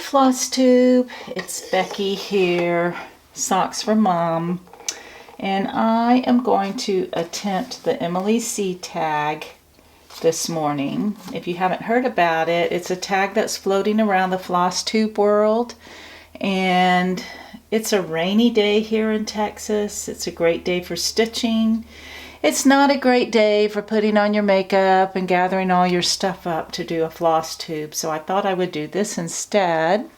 Floss Tube, it's Becky here, Socks for Mom, and I am going to attempt the Emily C tag this morning. If you haven't heard about it, it's a tag that's floating around the Floss Tube world, and it's a rainy day here in Texas. It's a great day for stitching. It's not a great day for putting on your makeup and gathering all your stuff up to do a floss tube, so I thought I would do this instead,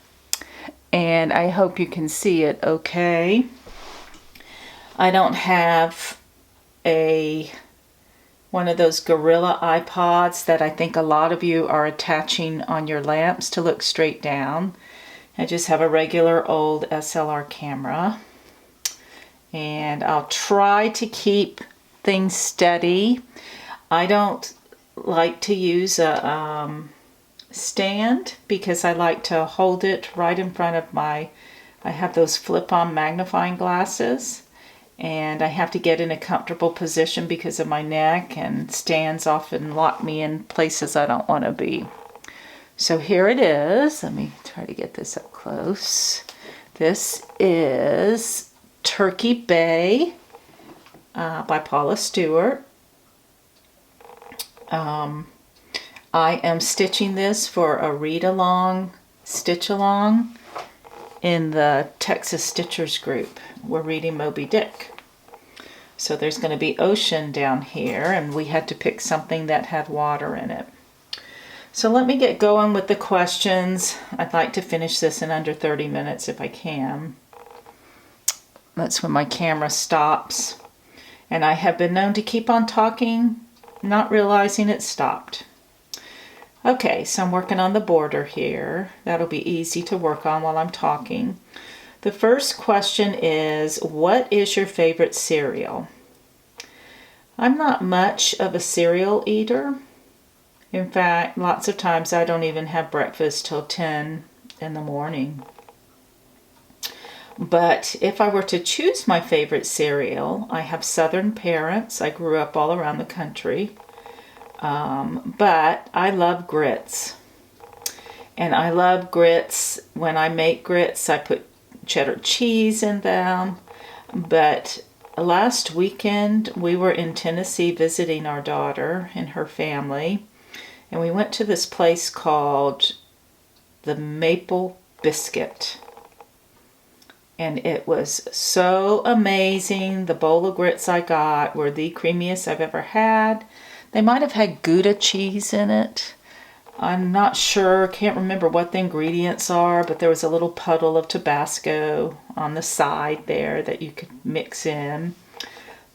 and I hope you can see it okay. I don't have one of those Gorilla iPods that I think a lot of you are attaching on your lamps to look straight down. I just have a regular old SLR camera, and I'll try to keep things steady. I don't like to use a stand because I like to hold it right in front of I have those flip-on magnifying glasses, and I have to get in a comfortable position because of my neck, and stands often lock me in places I don't want to be. So here it is. Let me try to get this up close. This is Turkey Bay by Paula Stewart. I am stitching this for a read-along, stitch-along in the Texas Stitchers group. We're reading Moby Dick. So there's going to be ocean down here, and we had to pick something that had water in it. So let me get going with the questions. I'd like to finish this in under 30 minutes if I can. That's when my camera stops. And I have been known to keep on talking, not realizing it stopped. Okay, so I'm working on the border here. That'll be easy to work on while I'm talking. The first question is, what is your favorite cereal? I'm not much of a cereal eater. In fact, lots of times I don't even have breakfast till 10 in the morning. But if I were to choose my favorite cereal, I have Southern parents. I grew up all around the country. But I love grits. And I love grits. When I make grits, I put cheddar cheese in them. But last weekend, we were in Tennessee visiting our daughter and her family. And we went to this place called the Maple Biscuit. And it was so amazing. The bowl of grits I got were the creamiest I've ever had. They might have had Gouda cheese in it. I'm not sure, can't remember what the ingredients are, but there was a little puddle of Tabasco on the side there that you could mix in.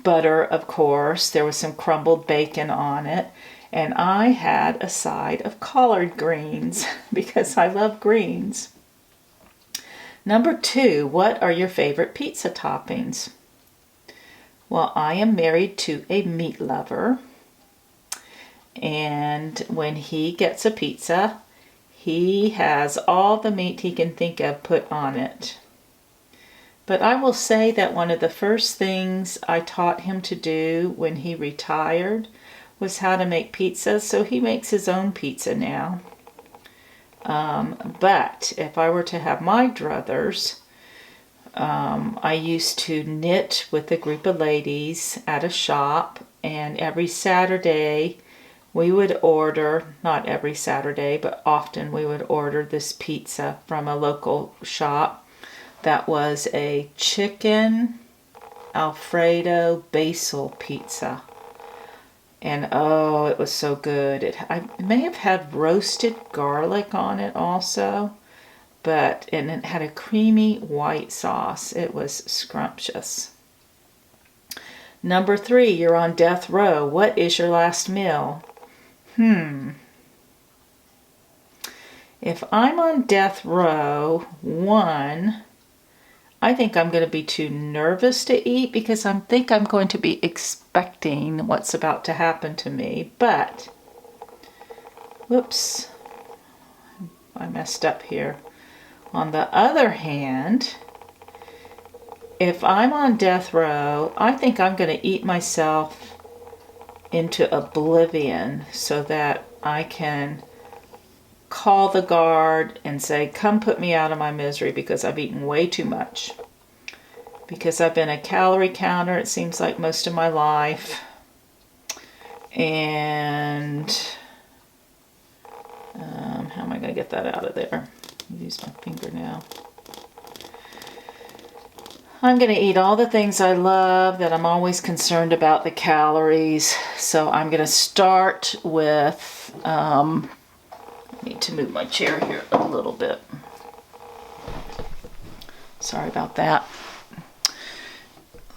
Butter, of course. There was some crumbled bacon on it. And I had a side of collard greens because I love greens. Number 2, what are your favorite pizza toppings? Well, I am married to a meat lover. And when he gets a pizza, he has all the meat he can think of put on it. But I will say that one of the first things I taught him to do when he retired was how to make pizzas, so he makes his own pizza now. But if I were to have my druthers, I used to knit with a group of ladies at a shop, and every Saturday we would order, not every Saturday, but often we would order this pizza from a local shop that was a chicken Alfredo basil pizza. And oh, it was so good. I may have had roasted garlic on it also, and it had a creamy white sauce. It was scrumptious. Number 3, you're on death row. What is your last meal? If I'm on death row, 1, I think I'm going to be too nervous to eat because I think I'm going to be expecting what's about to happen to me. But, whoops, I messed up here. On the other hand, if I'm on death row, I think I'm going to eat myself into oblivion so that I can call the guard and say, come put me out of my misery because I've eaten way too much. Because I've been a calorie counter, it seems like, most of my life. And how am I going to get that out of there? Use my fingernail. I'm going to eat all the things I love that I'm always concerned about the calories. So I'm going to start with, I need to move my chair here a little bit. Sorry about that.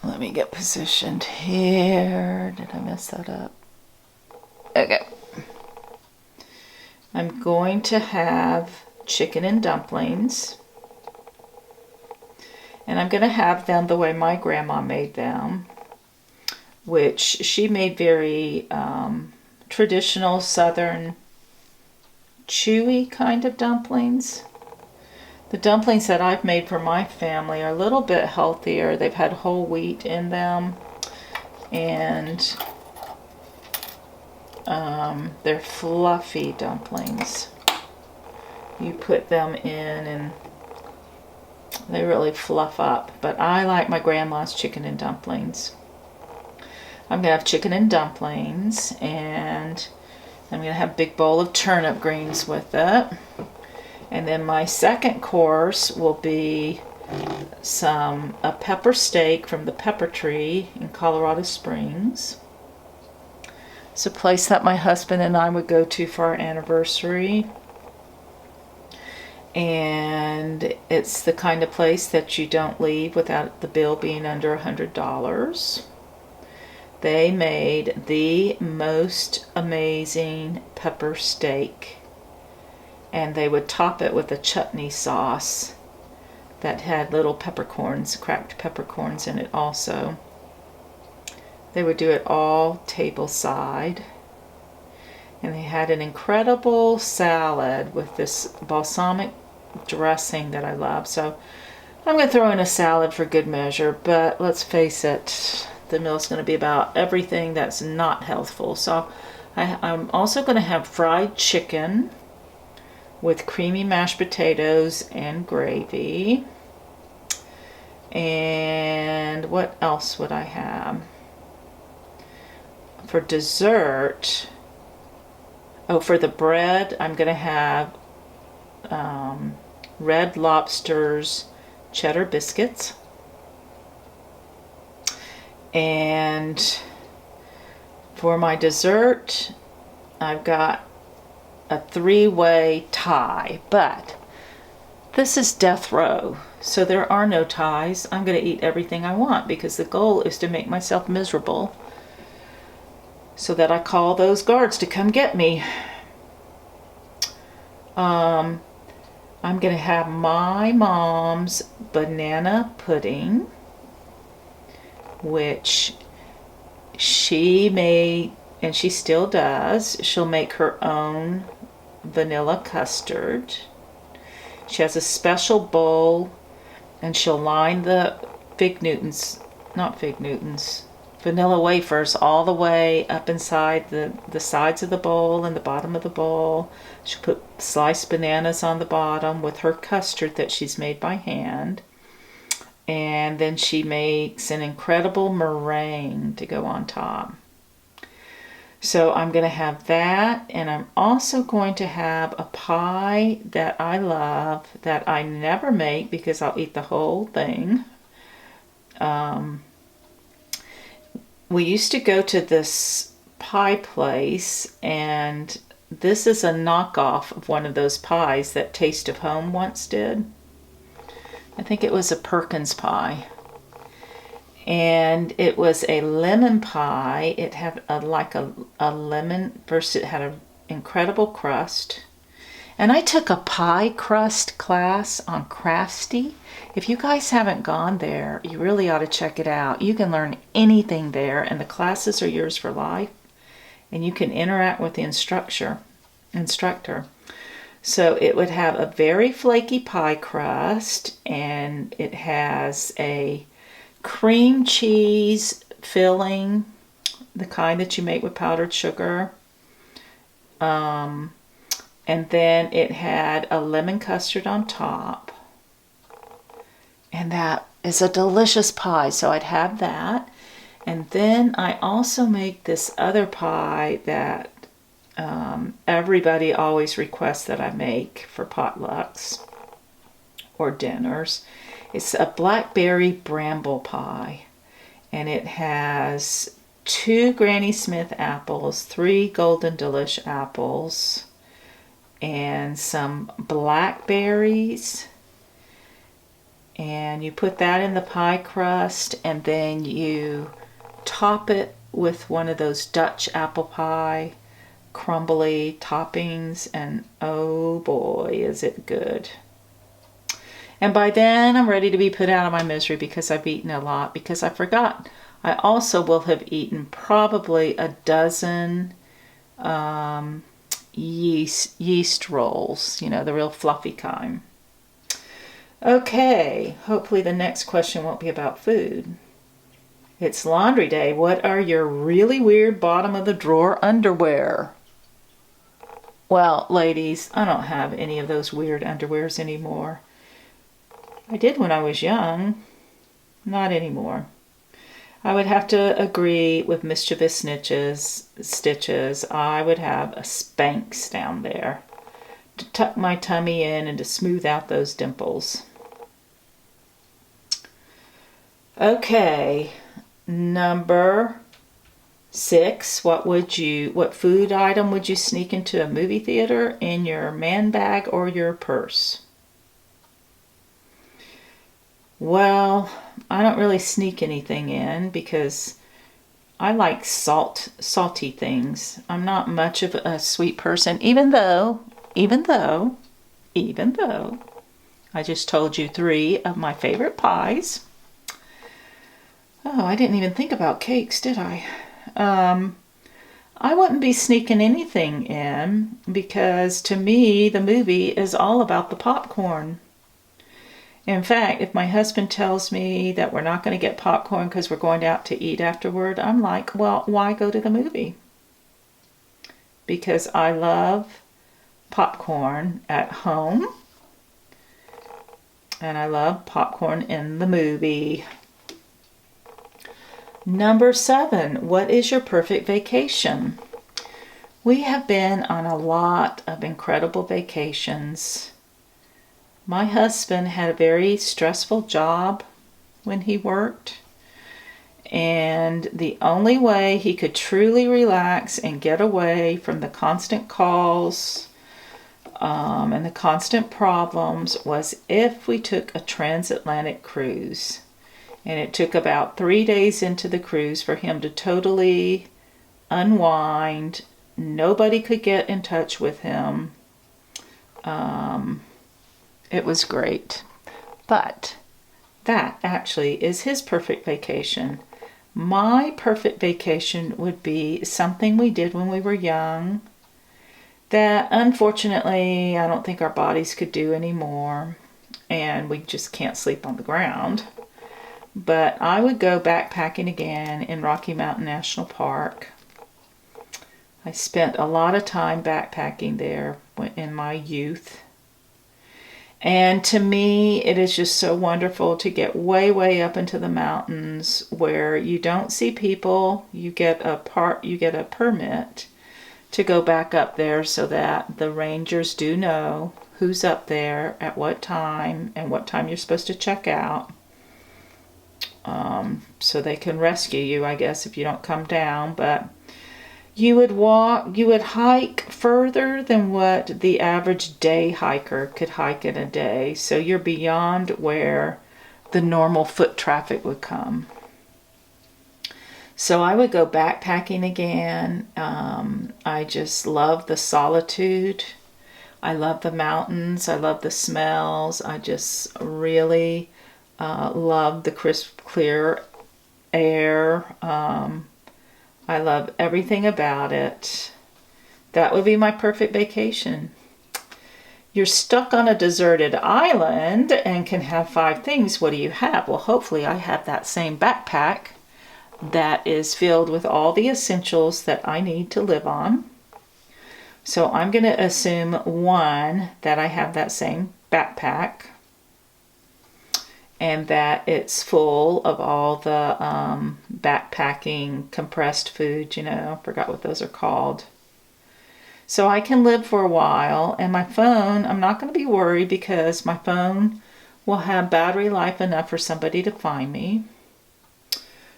Let me get positioned here. Did I mess that up? Okay. I'm going to have chicken and dumplings. And I'm going to have them the way my grandma made them, which she made very traditional Southern chewy kind of dumplings. The dumplings that I've made for my family are a little bit healthier. They've had whole wheat in them, and they're fluffy dumplings. You put them in and they really fluff up, but I like my grandma's chicken and dumplings. I'm going to have chicken and dumplings, and I'm going to have a big bowl of turnip greens with it. And then my second course will be a pepper steak from the Pepper Tree in Colorado Springs. It's a place that my husband and I would go to for our anniversary. And it's the kind of place that you don't leave without the bill being under $100. They made the most amazing pepper steak. And they would top it with a chutney sauce that had little peppercorns, cracked peppercorns in it also. They would do it all tableside. And they had an incredible salad with this balsamic dressing that I love. So I'm going to throw in a salad for good measure, but let's face it, the meal's going to be about everything that's not healthful. So I'm also going to have fried chicken with creamy mashed potatoes and gravy. And what else would I have? For dessert, for the bread, I'm going to have Red Lobster's cheddar biscuits. And for my dessert, I've got a 3-way tie, but this is death row, so there are no ties. I'm going to eat everything I want because the goal is to make myself miserable so that I call those guards to come get me. I'm going to have my mom's banana pudding, which she made, and she still does. She'll make her own vanilla custard. She has a special bowl, and she'll line the vanilla wafers all the way up inside the sides of the bowl and the bottom of the bowl. She'll put sliced bananas on the bottom with her custard that she's made by hand. And then she makes an incredible meringue to go on top. So I'm going to have that, and I'm also going to have a pie that I love that I never make because I'll eat the whole thing. We used to go to this pie place, and this is a knockoff of one of those pies that Taste of Home once did. I think it was a Perkins pie. And it was a lemon pie. It had a lemon, first it had an incredible crust. And I took a pie crust class on Craftsy. If you guys haven't gone there, you really ought to check it out. You can learn anything there, and the classes are yours for life. And you can interact with the instructor. So it would have a very flaky pie crust, and it has a cream cheese filling, the kind that you make with powdered sugar. And then it had a lemon custard on top. And that is a delicious pie, so I'd have that. And then I also make this other pie that everybody always requests that I make for potlucks or dinners. It's a blackberry bramble pie. And it has 2 Granny Smith apples, 3 Golden Delish apples, and some blackberries. And you put that in the pie crust, and then you top it with one of those Dutch apple pie crumbly toppings, and oh boy, is it good. And by then I'm ready to be put out of my misery because I've eaten a lot, because I forgot. I also will have eaten probably a dozen yeast rolls, the real fluffy kind. Okay, hopefully the next question won't be about food. It's laundry day. What are your really weird bottom of the drawer underwear? Well, ladies, I don't have any of those weird underwears anymore. I did when I was young. Not anymore. I would have to agree with Mischievous Stitches. I would have a Spanx down there to tuck my tummy in and to smooth out those dimples. Okay, number 6. What food item would you sneak into a movie theater in your man bag or your purse? Well, I don't really sneak anything in because I like salty things. I'm not much of a sweet person, even though I just told you 3 of my favorite pies. Oh, I didn't even think about cakes, did I? I wouldn't be sneaking anything in because to me the movie is all about the popcorn. In fact, if my husband tells me that we're not going to get popcorn because we're going out to eat afterward, I'm like, well, why go to the movie? Because I love popcorn at home and I love popcorn in the movie. Number 7, what is your perfect vacation? We have been on a lot of incredible vacations. My husband had a very stressful job when he worked, and the only way he could truly relax and get away from the constant calls and the constant problems was if we took a transatlantic cruise. And it took about 3 days into the cruise for him to totally unwind. Nobody could get in touch with him. It was great. But that actually is his perfect vacation. My perfect vacation would be something we did when we were young that unfortunately I don't think our bodies could do anymore. And we just can't sleep on the ground. But I would go backpacking again in Rocky Mountain National Park. I spent a lot of time backpacking there in my youth. And to me, it is just so wonderful to get way, way up into the mountains where you don't see people. You get a permit to go back up there so that the rangers do know who's up there at what time and what time you're supposed to check out. So they can rescue you, I guess, if you don't come down. But you would hike further than what the average day hiker could hike in a day. So you're beyond where the normal foot traffic would come. So I would go backpacking again. I just love the solitude. I love the mountains. I love the smells. I just really love the crisp, clear air. I love everything about it. That would be my perfect vacation. You're stuck on a deserted island and can have 5 things. What do you have? Well, hopefully I have that same backpack that is filled with all the essentials that I need to live on. So I'm going to assume 1, that I have that same backpack and that it's full of all the backpacking compressed food, I forgot what those are called. So I can live for a while, and my phone, I'm not going to be worried because my phone will have battery life enough for somebody to find me.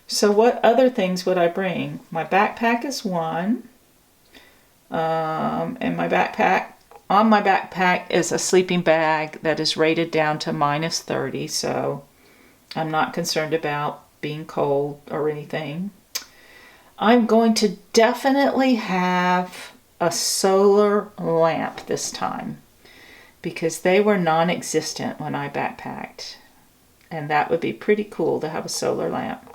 So what other things would I bring? My backpack is 1. And on my backpack is a sleeping bag that is rated down to -30, so I'm not concerned about being cold or anything. I'm going to definitely have a solar lamp this time because they were non-existent when I backpacked, and that would be pretty cool to have a solar lamp.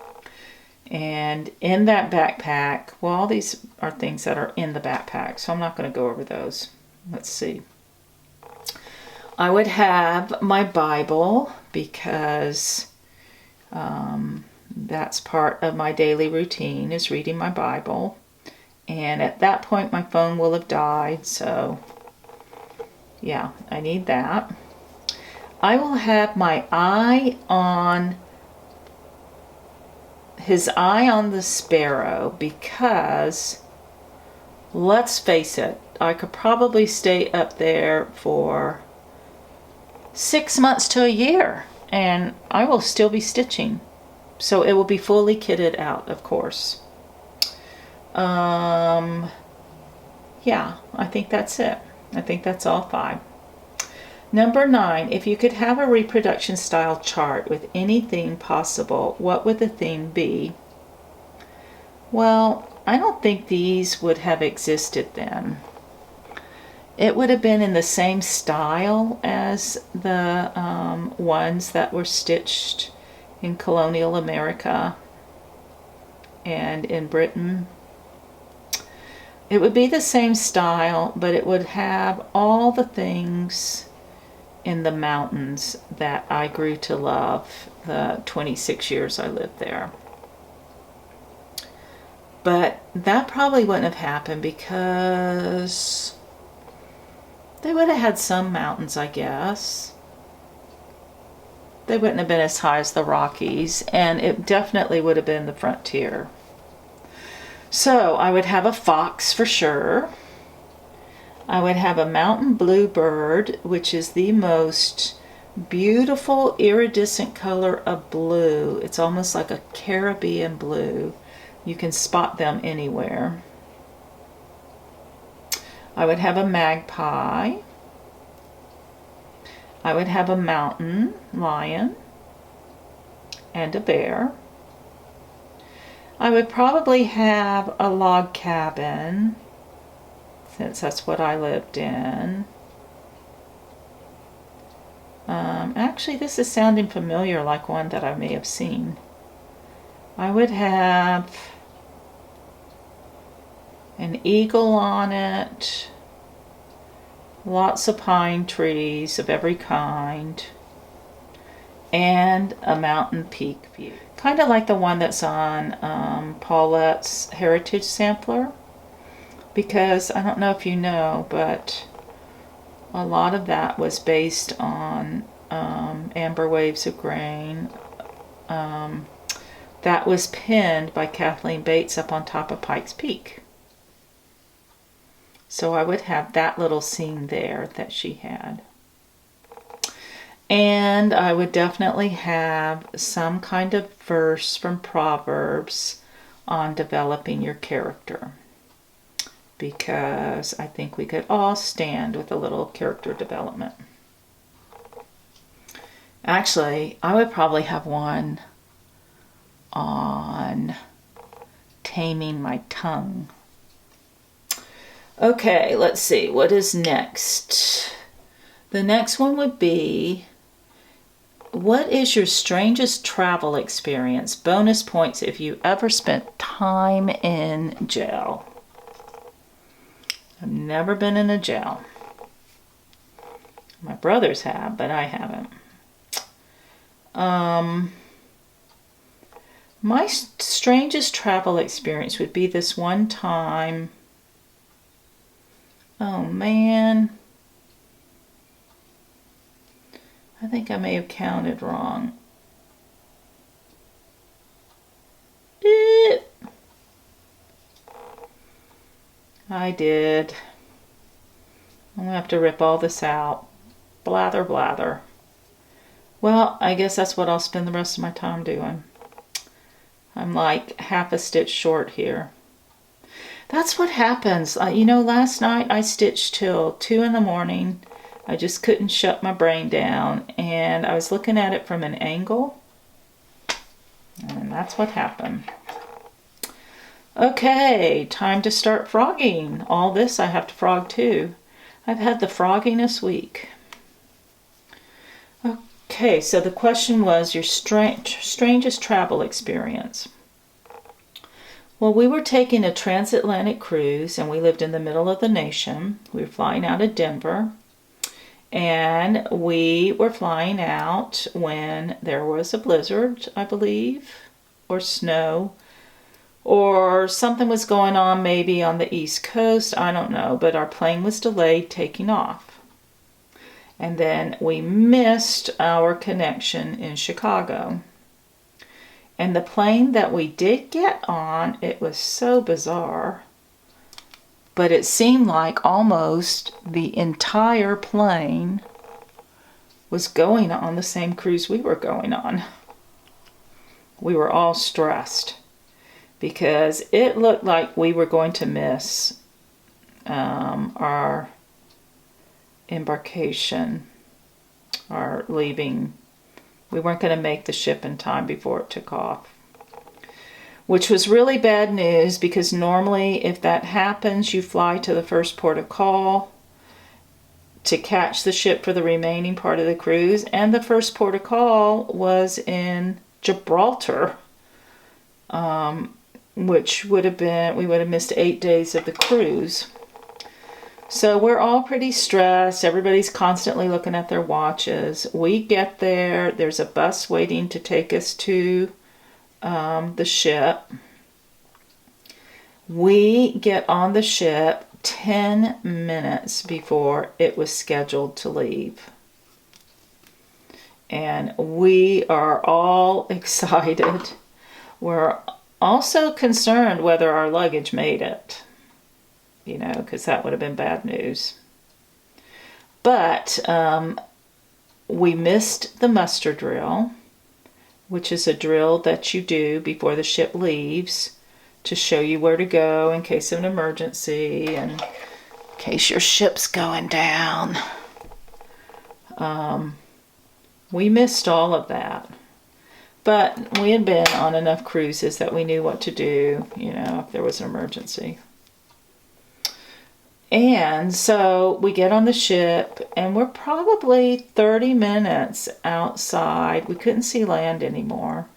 And in that backpack, well, all these are things that are in the backpack, so I'm not going to go over those. Let's see. I would have my Bible because that's part of my daily routine is reading my Bible. And at that point, my phone will have died, so yeah, I need that. I will have my his eye on the sparrow because, let's face it, I could probably stay up there for 6 months to a year and I will still be stitching. So it will be fully kitted out, of course. Yeah, I think that's it. I think that's all 5. Number 9, if you could have a reproduction style chart with any theme possible, what would the theme be? Well, I don't think these would have existed then. It would have been in the same style as the ones that were stitched in colonial America and in Britain. It would be the same style, but it would have all the things in the mountains that I grew to love the 26 years I lived there. But that probably wouldn't have happened because they would have had some mountains, I guess. They wouldn't have been as high as the Rockies, and it definitely would have been the frontier. So I would have a fox for sure. I would have a mountain bluebird, which is the most beautiful iridescent color of blue. It's almost like a Caribbean blue. You can spot them anywhere. I would have a magpie. I would have a mountain lion and a bear. I would probably have a log cabin, since that's what I lived in. Actually, this is sounding familiar, like one that I may have seen. I would have an eagle on it, lots of pine trees of every kind, and a mountain peak view. Kind of like the one that's on Paulette's Heritage Sampler, because I don't know if you know, but a lot of that was based on Amber Waves of Grain. That was pinned by Kathleen Bates up on top of Pikes Peak. So I would have that little scene there that she had. And I would definitely have some kind of verse from Proverbs on developing your character, because I think we could all stand with a little character development. Actually, I would probably have one on taming my tongue. Okay, let's see. What is next? The next one would be, what is your strangest travel experience? Bonus points if you ever spent time in jail. I've never been in a jail. My brothers have, but I haven't. My strangest travel experience would be this one time Oh man. I think I may have counted wrong. I did. I'm gonna have to rip all this out. Blather, blather. Well, I guess that's what I'll spend the rest of my time doing. I'm like half a stitch short here. That's what happens. Last night I stitched till 2 in the morning. I just couldn't shut my brain down, and I was looking at it from an angle, and that's what happened. Okay, time to start frogging. All this I have to frog too. I've had the frogginess week. Okay, so the question was your strangest travel experience. Well, we were taking a transatlantic cruise, and we lived in the middle of the nation. We were flying out of Denver, and we were flying out when there was a blizzard, I believe, or snow, or something was going on maybe on the East Coast, I don't know, but our plane was delayed taking off. And then we missed our connection in Chicago. And the plane that we did get on, it was so bizarre, but it seemed like almost the entire plane was going on the same cruise we were going on. We were all stressed because it looked like we were going to miss our embarkation, our leaving. We weren't going to make the ship in time before it took off, which was really bad news because normally if that happens, you fly to the first port of call to catch the ship for the remaining part of the cruise, and the first port of call was in Gibraltar, which would have been, we would have missed 8 days of the cruise. So we're all pretty stressed. Everybody's constantly looking at their watches. We get there. There's a bus waiting to take us to the ship. We get on the ship 10 minutes before it was scheduled to leave. And we are all excited. We're also concerned whether our luggage made it. Because that would have been bad news. But we missed the muster drill, which is a drill that you do before the ship leaves to show you where to go in case of an emergency and in case your ship's going down. We missed all of that. But we had been on enough cruises that we knew what to do, if there was an emergency. And so we get on the ship, and we're probably 30 minutes outside. We couldn't see land anymore.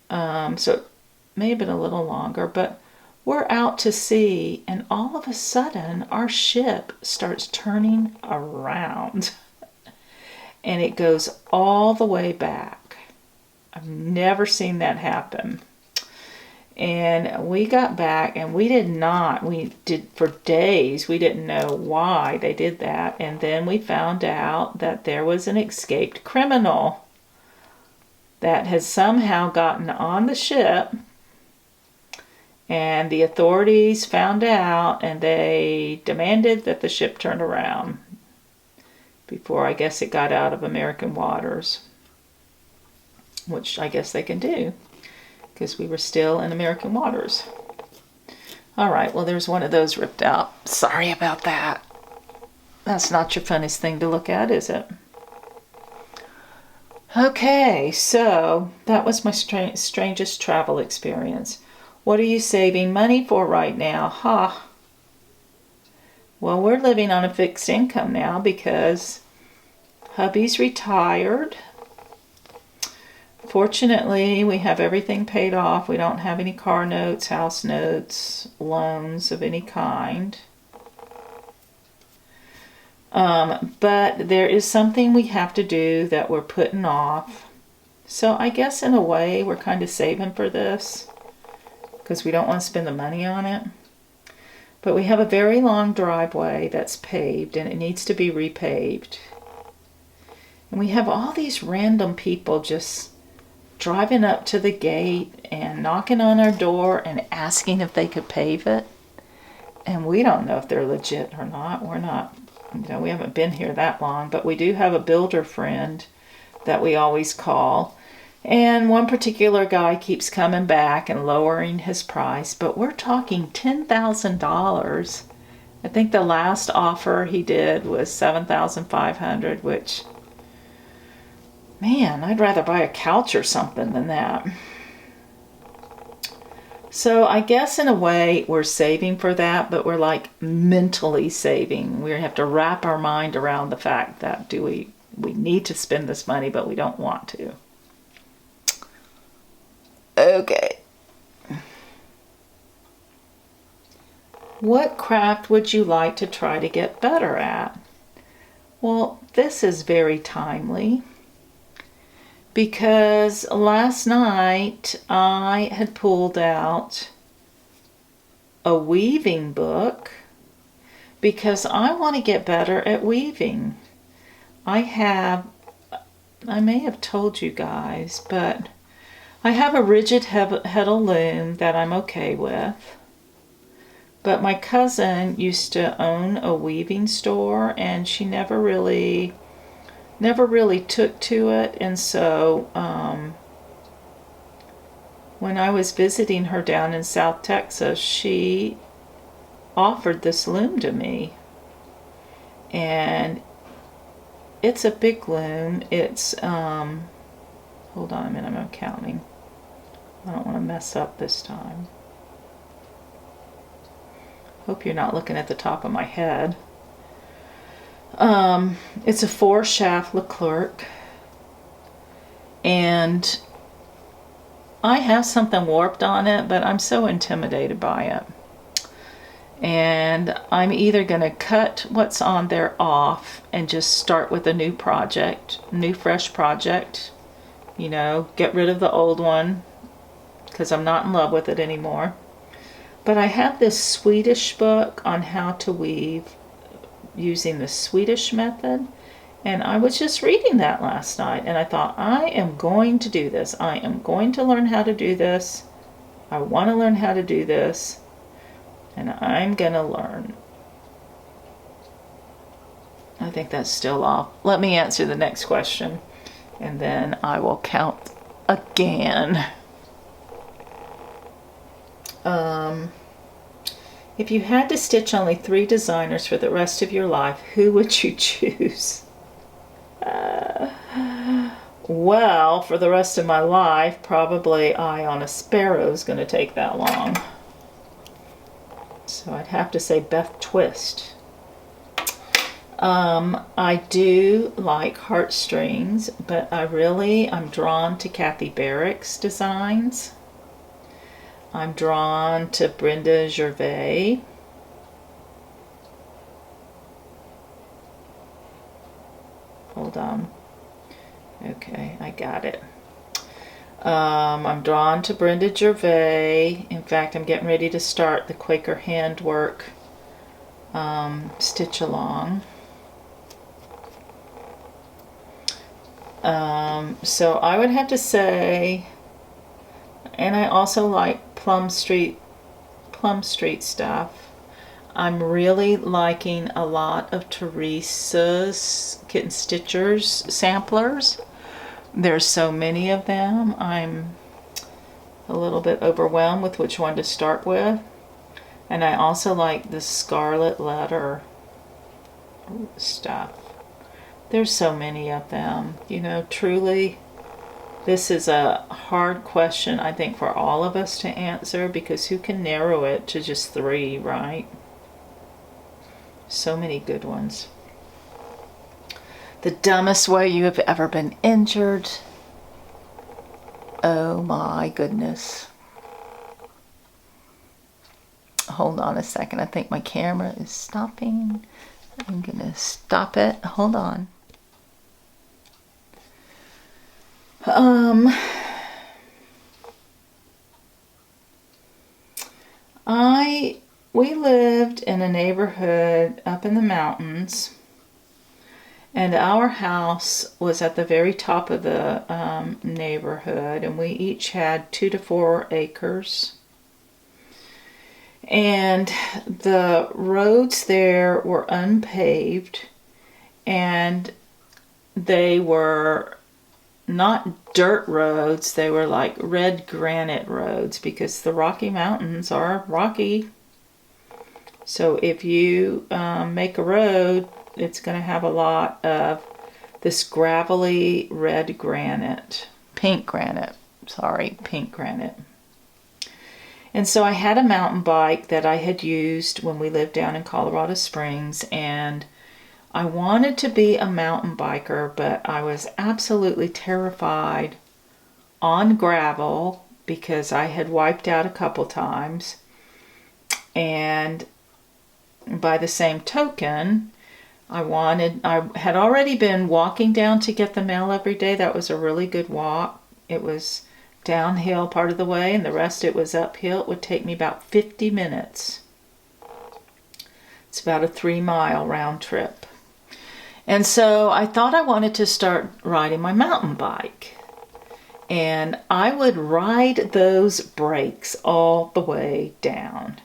So it may have been a little longer, but we're out to sea, and all of a sudden, our ship starts turning around. And it goes all the way back. I've never seen that happen. And we got back, and we did for days, we didn't know why they did that. And then we found out that there was an escaped criminal that has somehow gotten on the ship, and the authorities found out, and they demanded that the ship turn around before, I guess, it got out of American waters, which I guess they can do, because we were still in American waters. All right, well, there's one of those ripped out. Sorry about that. That's not your funniest thing to look at, is it? Okay, so that was my strangest travel experience. What are you saving money for right now? Well, we're living on a fixed income now because hubby's retired. Fortunately, we have everything paid off. We don't have any car notes, house notes, loans of any kind. But there is something we have to do that we're putting off. So I guess in a way we're kind of saving for this because we don't want to spend the money on it. But we have a very long driveway that's paved and it needs to be repaved. And we have all these random people just driving up to the gate and knocking on our door and asking if they could pave it. And we don't know if they're legit or not. We're not, we haven't been here that long, but we do have a builder friend that we always call. And one particular guy keeps coming back and lowering his price, but we're talking $10,000. I think the last offer he did was $7,500, which, man, I'd rather buy a couch or something than that. So I guess in a way we're saving for that, but we're like mentally saving. We have to wrap our mind around the fact that we need to spend this money, but we don't want to. Okay. What craft would you like to try to get better at? Well, this is very timely, because last night I had pulled out a weaving book because I want to get better at weaving. I may have told you guys, but I have a rigid heddle loom that I'm okay with. But my cousin used to own a weaving store and she never really took to it, and so when I was visiting her down in South Texas, she offered this loom to me, and it's a big loom. It's hold on a minute, I'm counting. I don't want to mess up this time. Hope you're not looking at the top of my head. It's a 4-shaft Leclerc, and I have something warped on it, but I'm so intimidated by it. And I'm either going to cut what's on there off and just start with a new fresh project, get rid of the old one because I'm not in love with it anymore. But I have this Swedish book on how to weave using the Swedish method, and I was just reading that last night, and I thought, I am going to do this. I am going to learn how to do this. I want to learn how to do this, and I'm gonna learn. I think that's still off. Let me answer the next question, and then I will count again. If you had to stitch only 3 designers for the rest of your life, who would you choose? Well, for the rest of my life, probably Eye on a Sparrow is going to take that long. So I'd have to say Beth Twist. I do like Heartstrings, but I'm drawn to Kathy Barrick's designs. I'm drawn to Brenda Gervais. Hold on. Okay, I got it. I'm drawn to Brenda Gervais. In fact, I'm getting ready to start the Quaker Handwork Stitch Along. So I would have to say, and I also like Plum Street stuff. I'm really liking a lot of Teresa's Kitten Stitchers samplers. There's so many of them. I'm a little bit overwhelmed with which one to start with. And I also like the Scarlet Letter stuff. There's so many of them. Truly, this is a hard question, I think, for all of us to answer, because who can narrow it to just 3, right? So many good ones. The dumbest way you have ever been injured. Oh my goodness. Hold on a second. I think my camera is stopping. I'm gonna stop it. Hold on. I we lived in a neighborhood up in the mountains, and our house was at the very top of the neighborhood, and we each had 2 to 4 acres. And the roads there were unpaved, and they were not dirt roads, they were like red granite roads, because the Rocky Mountains are rocky. So if you make a road, it's going to have a lot of this gravelly red granite. Pink granite. And so I had a mountain bike that I had used when we lived down in Colorado Springs, and I wanted to be a mountain biker, but I was absolutely terrified on gravel because I had wiped out a couple times. And by the same token, I had already been walking down to get the mail every day. That was a really good walk. It was downhill part of the way, and the rest it was uphill. It would take me about 50 minutes. It's about a 3-mile round trip. And so I thought I wanted to start riding my mountain bike. And I would ride those brakes all the way down.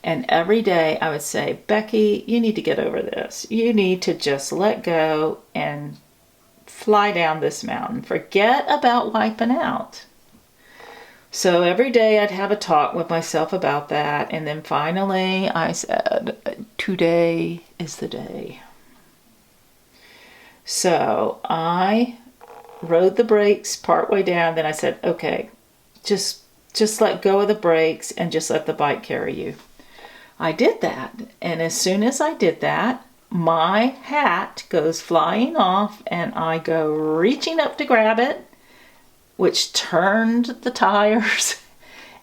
And every day I would say, Becky, you need to get over this. You need to just let go and fly down this mountain. Forget about wiping out. So every day I'd have a talk with myself about that. And then finally I said, today is the day. So I rode the brakes partway down. Then I said, okay, just let go of the brakes and just let the bike carry you. I did that. And as soon as I did that, my hat goes flying off and I go reaching up to grab it, which turned the tires.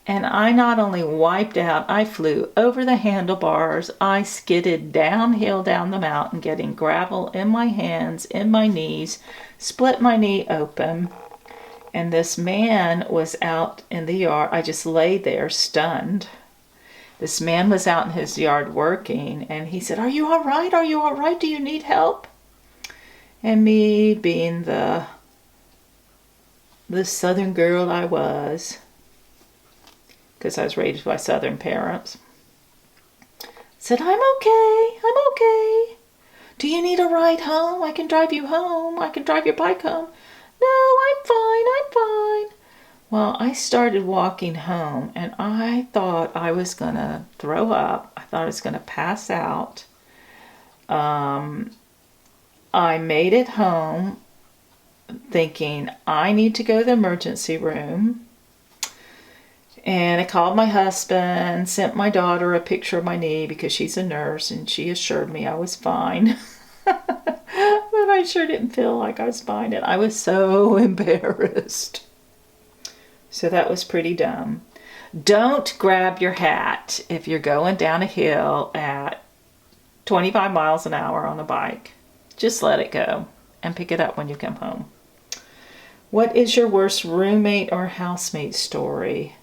And I not only wiped out, I flew over the handlebars. I skidded downhill down the mountain, getting gravel in my hands, in my knees, split my knee open. And this man was out in the yard. I just lay there stunned. This man was out in his yard working, and he said, "Are you all right? Are you all right? Do you need help?" And me, being the Southern girl I was, because I was raised by Southern parents, said, I'm okay. Do you need a ride home? I can drive you home. I can drive your bike home. No, I'm fine. Well, I started walking home, and I thought I was going to throw up. I thought I was going to pass out. I made it home thinking I need to go to the emergency room. And I called my husband, sent my daughter a picture of my knee because she's a nurse, and she assured me I was fine. But I sure didn't feel like I was fine, and I was so embarrassed. So that was pretty dumb. Don't grab your hat if you're going down a hill at 25 miles an hour on a bike. Just let it go and pick it up when you come home. What is your worst roommate or housemate story?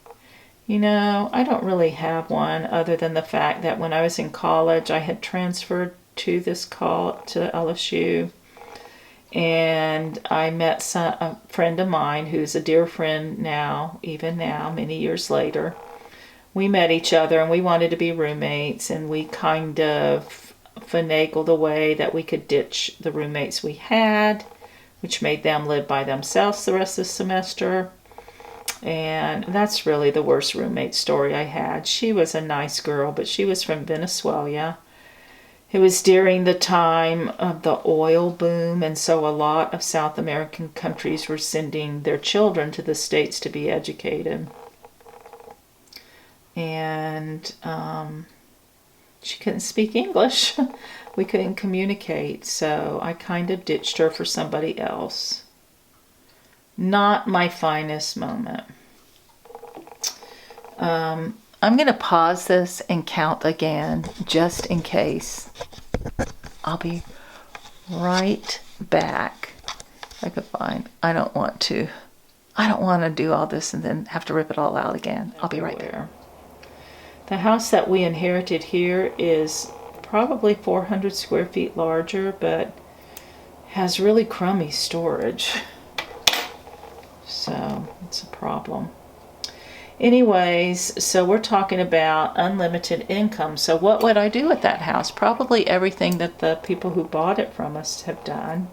You know, I don't really have one other than the fact that when I was in college, I had transferred to LSU. And I met a friend of mine who's a dear friend now, many years later. We met each other and we wanted to be roommates, and we kind of finagled a way that we could ditch the roommates we had, which made them live by themselves the rest of the semester. And that's really the worst roommate story I had. She was a nice girl, but she was from Venezuela. It was during the time of the oil boom, and so a lot of South American countries were sending their children to the States to be educated. And she couldn't speak English. We couldn't communicate, so I kind of ditched her for somebody else. Not my finest moment. I'm going to pause this and count again, just in case. I'll be right back. If I could find. I don't want to do all this and then have to rip it all out again. I'll be right there. The house that we inherited here is probably 400 square feet larger, but has really crummy storage. So it's a problem. Anyways, so we're talking about unlimited income. So what would I do with that house? Probably everything that the people who bought it from us have done.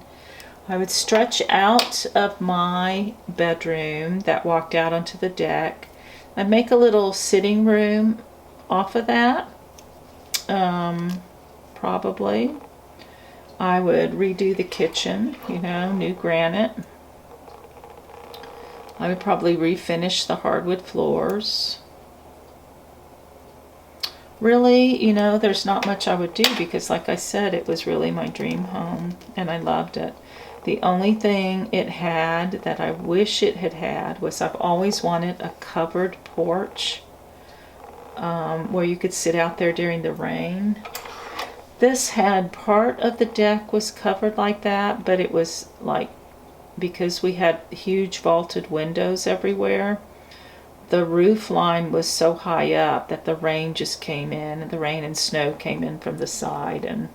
I would stretch out of my bedroom that walked out onto the deck. I'd make a little sitting room off of that, probably. I would redo the kitchen, new granite. I would probably refinish the hardwood floors. Really, there's not much I would do because, like I said, it was really my dream home and I loved it. The only thing it had that I wish it had had was I've always wanted a covered porch where you could sit out there during the rain. This had part of the deck was covered like that, but it was like, because we had huge vaulted windows everywhere, the roof line was so high up that the rain just came in, and the rain and snow came in from the side, and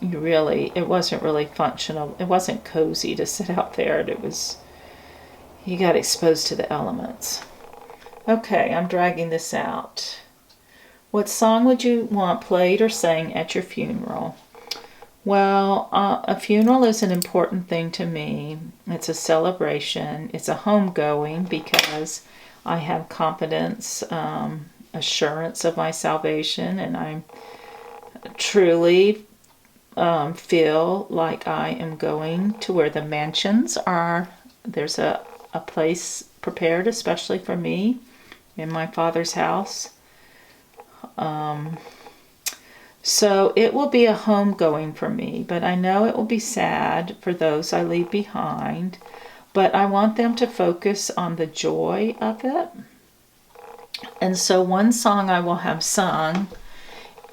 it wasn't really functional. It wasn't cozy to sit out there. You got exposed to the elements. Okay, I'm dragging this out. What song would you want played or sang at your funeral? Well, a funeral is an important thing to me. It's a celebration. It's a homegoing because I have confidence, assurance of my salvation, and I truly feel like I am going to where the mansions are. There's a place prepared especially for me in my Father's house. So it will be a homegoing for me, but I know it will be sad for those I leave behind, but I want them to focus on the joy of it. And so one song I will have sung,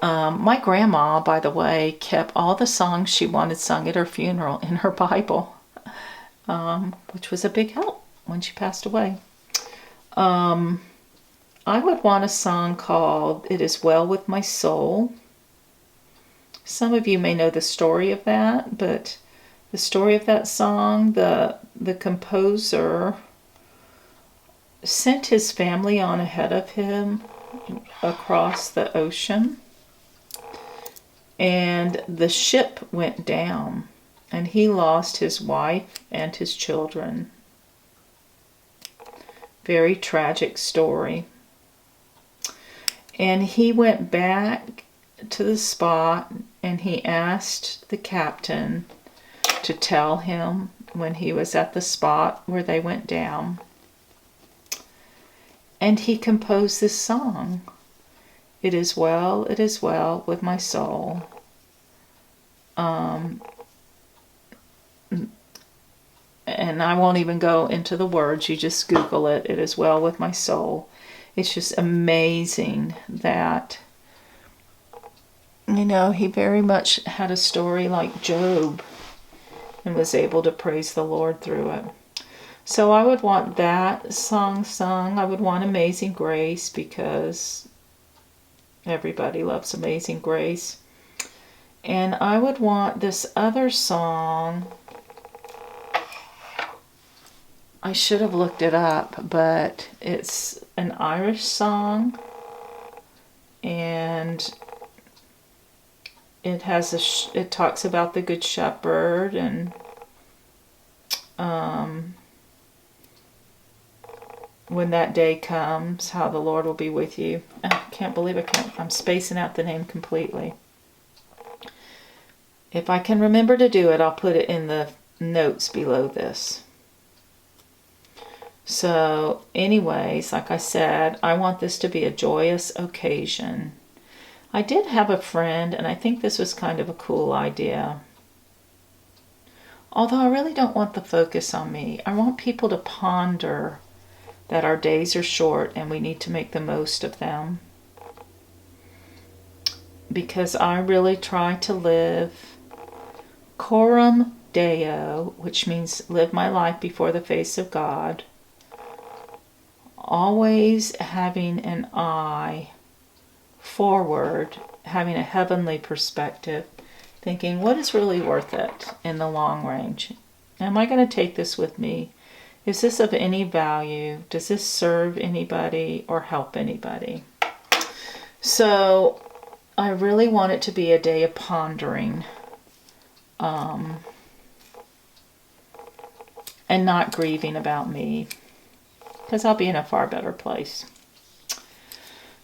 my grandma, by the way, kept all the songs she wanted sung at her funeral in her Bible, which was a big help when she passed away. I would want a song called It Is Well With My Soul. Some of you may know the story of that, but the story of that song, the composer sent his family on ahead of him across the ocean, and the ship went down, and he lost his wife and his children. Very tragic story. And he went back to the spot and he asked the captain to tell him when he was at the spot where they went down. And he composed this song, it is well with my soul. And I won't even go into the words, you just Google it, It Is Well With My Soul. It's just amazing that, he very much had a story like Job and was able to praise the Lord through it. So I would want that song sung. I would want Amazing Grace because everybody loves Amazing Grace. And I would want this other song. I should have looked it up, but it's an Irish song, and it has it talks about the Good Shepherd, and when that day comes, how the Lord will be with you. I can't believe I'm spacing out the name completely. If I can remember to do it, I'll put it in the notes below this. So anyways, like I said, I want this to be a joyous occasion. I did have a friend, and I think this was kind of a cool idea. Although I really don't want the focus on me. I want people to ponder that our days are short and we need to make the most of them. Because I really try to live coram Deo, which means live my life before the face of God, always having an eye forward, having a heavenly perspective, thinking, what is really worth it in the long range? Am I going to take this with me? Is this of any value? Does this serve anybody or help anybody? So I really want it to be a day of pondering, and not grieving about me, because I'll be in a far better place.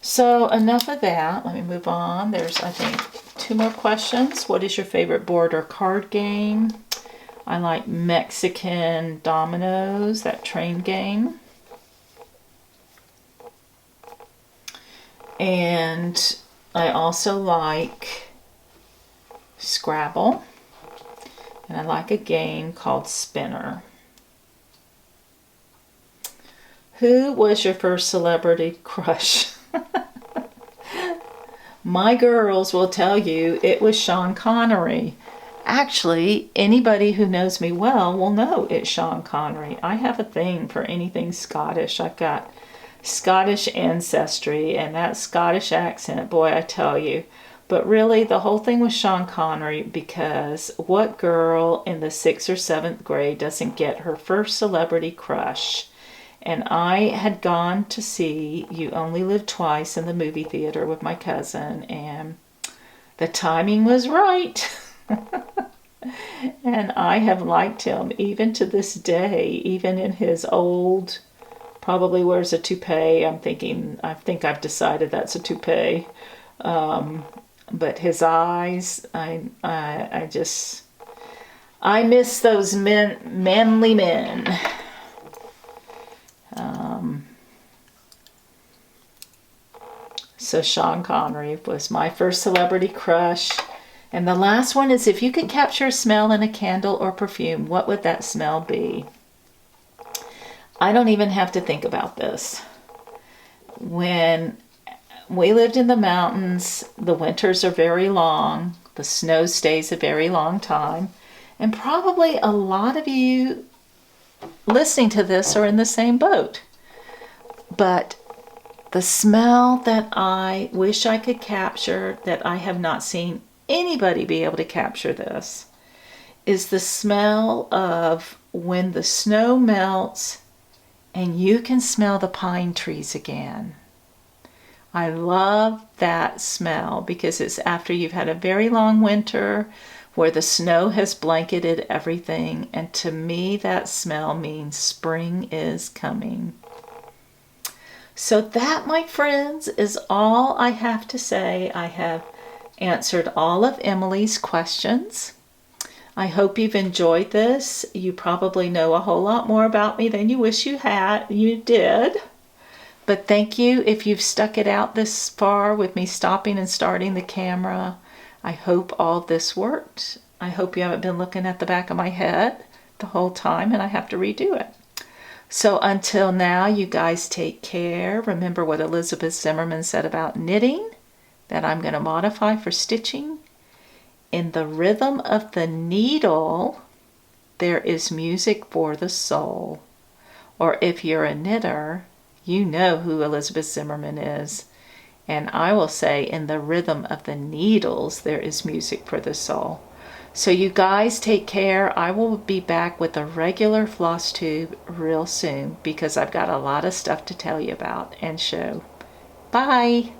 So enough of that. Let me move on. There's, I think, 2 more questions. What is your favorite board or card game? I like Mexican dominoes, that train game. And I also like Scrabble. And I like a game called Spinner. Who was your first celebrity crush? My girls will tell you it was Sean Connery. Actually, anybody who knows me well will know it's Sean Connery. I have a thing for anything Scottish. I've got Scottish ancestry, and that Scottish accent, boy, I tell you. But really, the whole thing was Sean Connery, because what girl in the 6th or 7th grade doesn't get her first celebrity crush? And I had gone to see You Only Live Twice in the movie theater with my cousin, and the timing was right. And I have liked him even to this day, even in his old, probably wears a toupee. I think I've decided that's a toupee. But his eyes, I miss those manly men. So Sean Connery was my first celebrity crush. And the last one is, if you could capture a smell in a candle or perfume, what would that smell be? I don't even have to think about this. When we lived in the mountains, the winters are very long. The snow stays a very long time. And probably a lot of you listening to this are in the same boat. But the smell that I wish I could capture, that I have not seen anybody be able to capture this, is the smell of when the snow melts and you can smell the pine trees again. I love that smell because it's after you've had a very long winter where the snow has blanketed everything, and to me that smell means spring is coming. So that, my friends, is all I have to say. I have answered all of Emily's questions. I hope you've enjoyed this. You probably know a whole lot more about me than you wish you did. But thank you if you've stuck it out this far with me stopping and starting the camera. I hope all this worked. I hope you haven't been looking at the back of my head the whole time and I have to redo it. So until now, you guys take care. Remember what Elizabeth Zimmerman said about knitting, that I'm going to modify for stitching. In the rhythm of the needle, there is music for the soul. Or if you're a knitter, you know who Elizabeth Zimmerman is. And I will say, in the rhythm of the needles, there is music for the soul. So you guys take care. I will be back with a regular floss tube real soon because I've got a lot of stuff to tell you about and show. Bye.